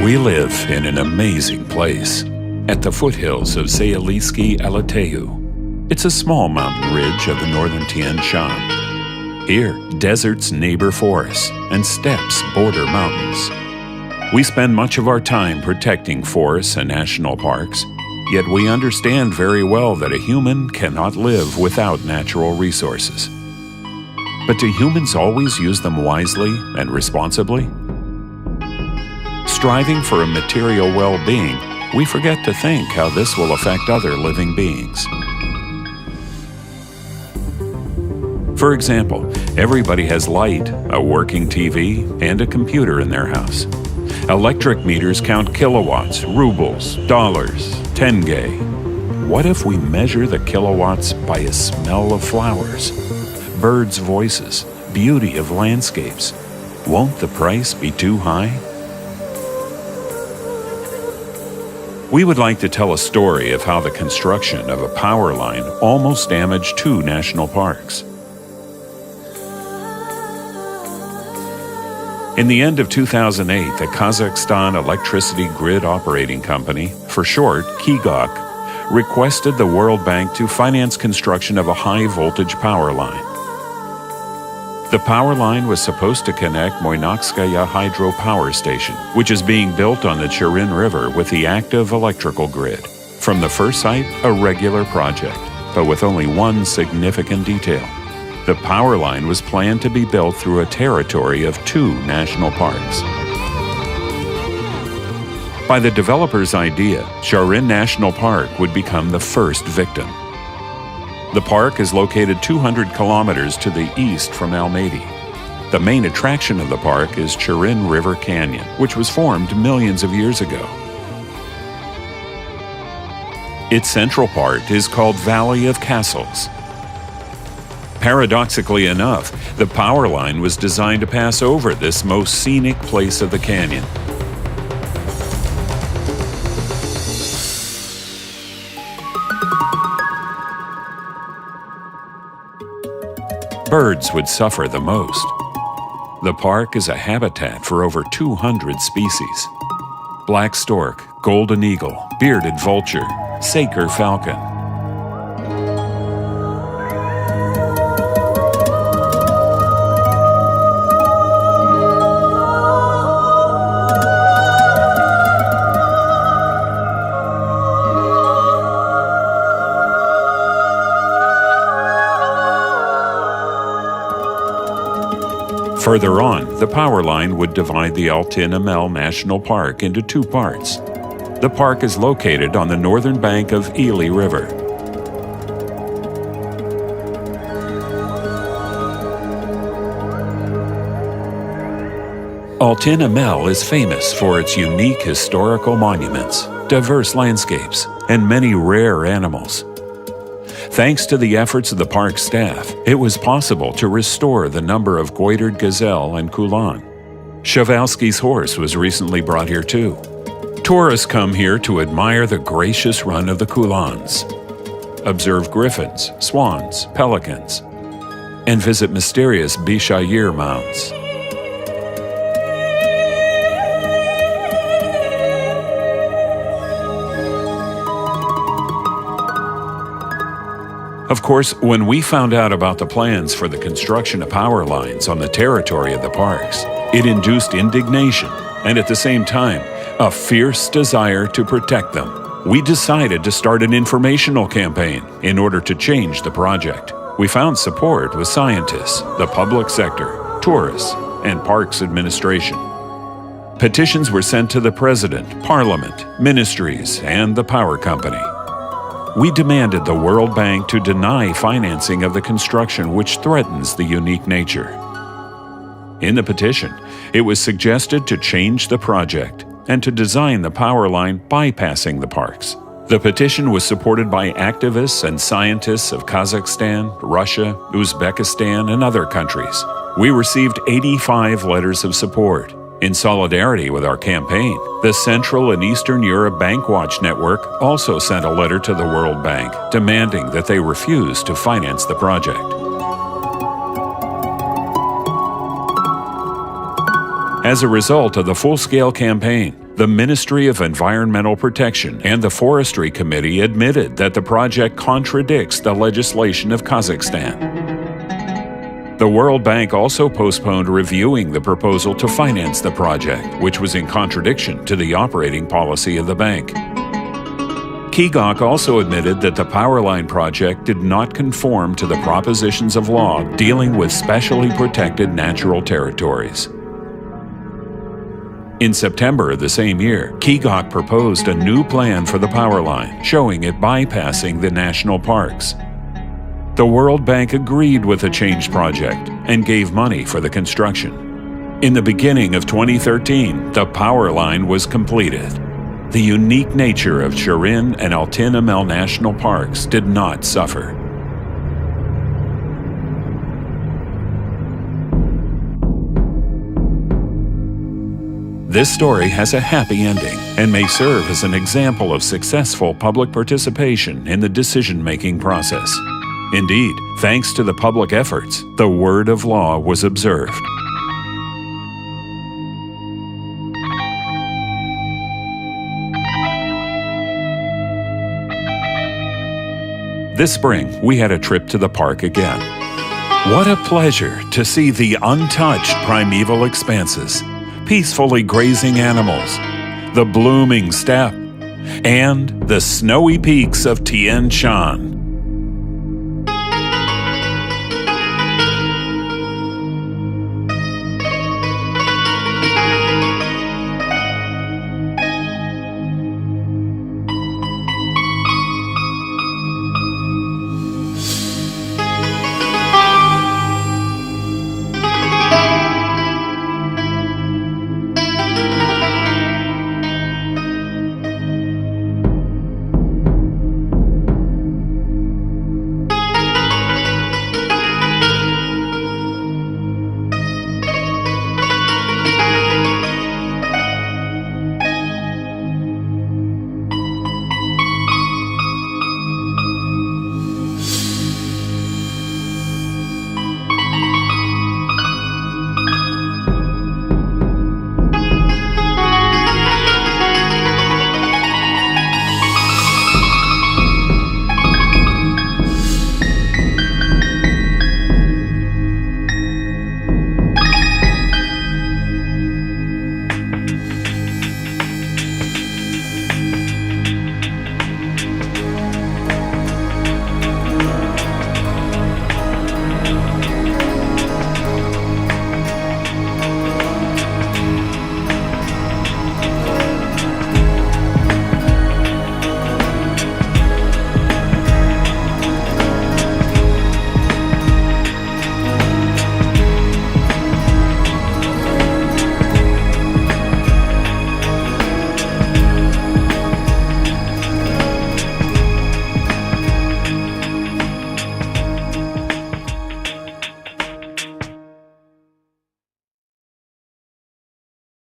We live in an amazing place at the foothills of Sayaliski Alateu. It's a small mountain ridge of the northern Tian Shan. Here, deserts neighbor forests and steppes border mountains. We spend much of our time protecting forests and national parks, yet we understand very well that a human cannot live without natural resources. But do humans always use them wisely and responsibly? Striving for a material well-being, we forget to think how this will affect other living beings. For example, everybody has light, a working TV, and a computer in their house. Electric meters count kilowatts, rubles, dollars, tenge. What if we measure the kilowatts by a smell of flowers, birds' voices, beauty of landscapes? Won't the price be too high? We would like to tell a story of how the construction of a power line almost damaged 2 national parks. In the end of 2008, the Kazakhstan Electricity Grid Operating Company, for short, KIGOC, requested the World Bank to finance construction of a high-voltage power line. The power line was supposed to connect Moynakskaya Hydro Power Station, which is being built on the Churin River with the active electrical grid. From the first sight, a regular project, but with only one significant detail. The power line was planned to be built through a territory of 2 national parks. By the developer's idea, Churin National Park would become the first victim. The park is located 200 kilometers to the east from Almaty. The main attraction of the park is Churin River Canyon, which was formed millions of years ago. Its central part is called Valley of Castles. Paradoxically enough, the power line was designed to pass over this most scenic place of the canyon. Birds would suffer the most. The park is a habitat for over 200 species. Black stork, golden eagle, bearded vulture, saker falcon. Further on, the power line would divide the Altyn Amel National Park into 2 parts. The park is located on the northern bank of Ili River. Altyn Amel is famous for its unique historical monuments, diverse landscapes, and many rare animals. Thanks to the efforts of the park staff, it was possible to restore the number of goitered gazelle and kulan. Przewalski's horse was recently brought here too. Tourists come here to admire the gracious run of the kulans, observe griffins, swans, pelicans, and visit mysterious Bes-shatyr mounds. Of course, when we found out about the plans for the construction of power lines on the territory of the parks, it induced indignation and at the same time, a fierce desire to protect them. We decided to start an informational campaign in order to change the project. We found support with scientists, the public sector, tourists, and parks administration. Petitions were sent to the president, parliament, ministries, and the power company. We demanded the World Bank to deny financing of the construction which threatens the unique nature. In the petition, it was suggested to change the project and to design the power line bypassing the parks. The petition was supported by activists and scientists of Kazakhstan, Russia, Uzbekistan, and other countries. We received 85 letters of support. In solidarity with our campaign, the Central and Eastern Europe Bankwatch Network also sent a letter to the World Bank demanding that they refuse to finance the project. As a result of the full-scale campaign, The Ministry of Environmental Protection and the Forestry Committee admitted that the project contradicts the legislation of Kazakhstan. The World Bank also postponed reviewing the proposal to finance the project, which was in contradiction to the operating policy of the bank. Kigok also admitted that the power line project did not conform to the propositions of law dealing with specially protected natural territories. In September of the same year, Kigok proposed a new plan for the power line, showing it bypassing the national parks. The World Bank agreed with the changed project and gave money for the construction. In the beginning of 2013, the power line was completed. The unique nature of Shirin and Altin Amel National Parks did not suffer. This story has a happy ending and may serve as an example of successful public participation in the decision-making process. Indeed, thanks to the public efforts, the word of law was observed. This spring, we had a trip to the park again. What a pleasure to see the untouched primeval expanses, peacefully grazing animals, the blooming steppe, and the snowy peaks of Tian Shan.